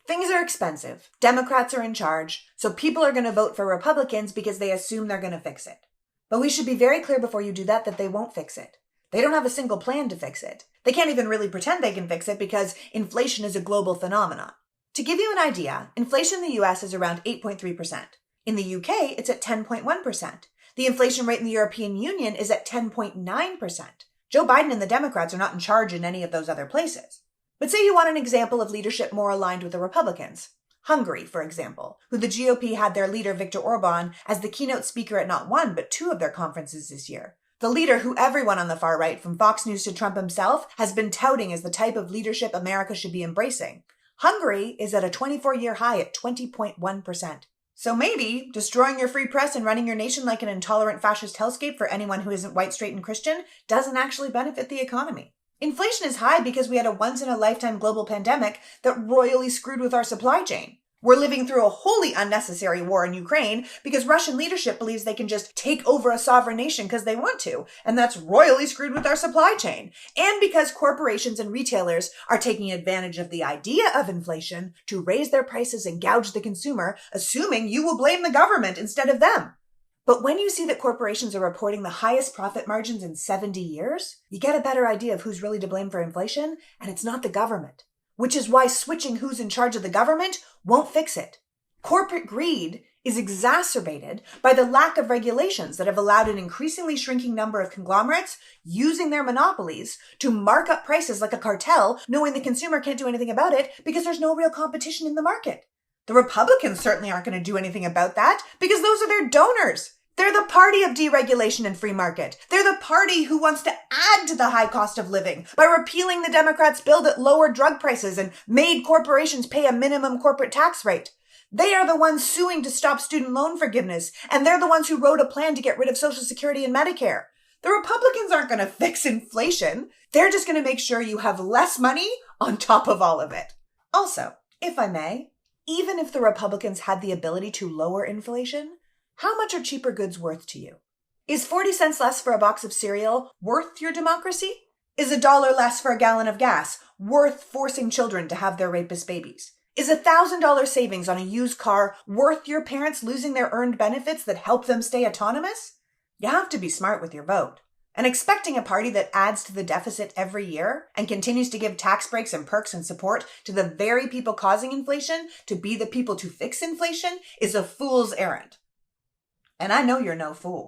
Things are expensive. Democrats are in charge, so people are going to vote for Republicans because they assume they're going to fix it. But we should be very clear before you do that they won't fix it. They don't have a single plan to fix it. They can't even really pretend they can fix it because inflation is a global phenomenon. To give you an idea, inflation in the US is around 8.3%. In the UK, it's at 10.1%. The inflation rate in the European Union is at 10.9%. Joe Biden and the Democrats are not in charge in any of those other places. But say you want an example of leadership more aligned with the Republicans. Hungary, for example, who the GOP had their leader Viktor Orban as the keynote speaker at not one, but two of their conferences this year. The leader who everyone on the far right, from Fox News to Trump himself, has been touting as the type of leadership America should be embracing. Hungary is at a 24-year high at 20.1%. So maybe destroying your free press and running your nation like an intolerant fascist hellscape for anyone who isn't white, straight, and Christian doesn't actually benefit the economy. Inflation is high because we had a once-in-a-lifetime global pandemic that royally screwed with our supply chain. We're living through a wholly unnecessary war in Ukraine because Russian leadership believes they can just take over a sovereign nation because they want to, and that's royally screwed with our supply chain. And because corporations and retailers are taking advantage of the idea of inflation to raise their prices and gouge the consumer, assuming you will blame the government instead of them. But when you see that corporations are reporting the highest profit margins in 70 years, you get a better idea of who's really to blame for inflation, and it's not the government. Which is why switching who's in charge of the government won't fix it. Corporate greed is exacerbated by the lack of regulations that have allowed an increasingly shrinking number of conglomerates using their monopolies to mark up prices like a cartel, knowing the consumer can't do anything about it because there's no real competition in the market. The Republicans certainly aren't going to do anything about that because those are their donors. They're the party of deregulation and free market. They're the party who wants to add to the high cost of living by repealing the Democrats' bill that lowered drug prices and made corporations pay a minimum corporate tax rate. They are the ones suing to stop student loan forgiveness, and they're the ones who wrote a plan to get rid of Social Security and Medicare. The Republicans aren't going to fix inflation. They're just going to make sure you have less money on top of all of it. Also, if I may, even if the Republicans had the ability to lower inflation, how much are cheaper goods worth to you? Is 40 cents less for a box of cereal worth your democracy? Is $1 less for a gallon of gas worth forcing children to have their rapist babies? Is $1,000 savings on a used car worth your parents losing their earned benefits that help them stay autonomous? You have to be smart with your vote. And expecting a party that adds to the deficit every year and continues to give tax breaks and perks and support to the very people causing inflation to be the people to fix inflation is a fool's errand. And I know you're no fool.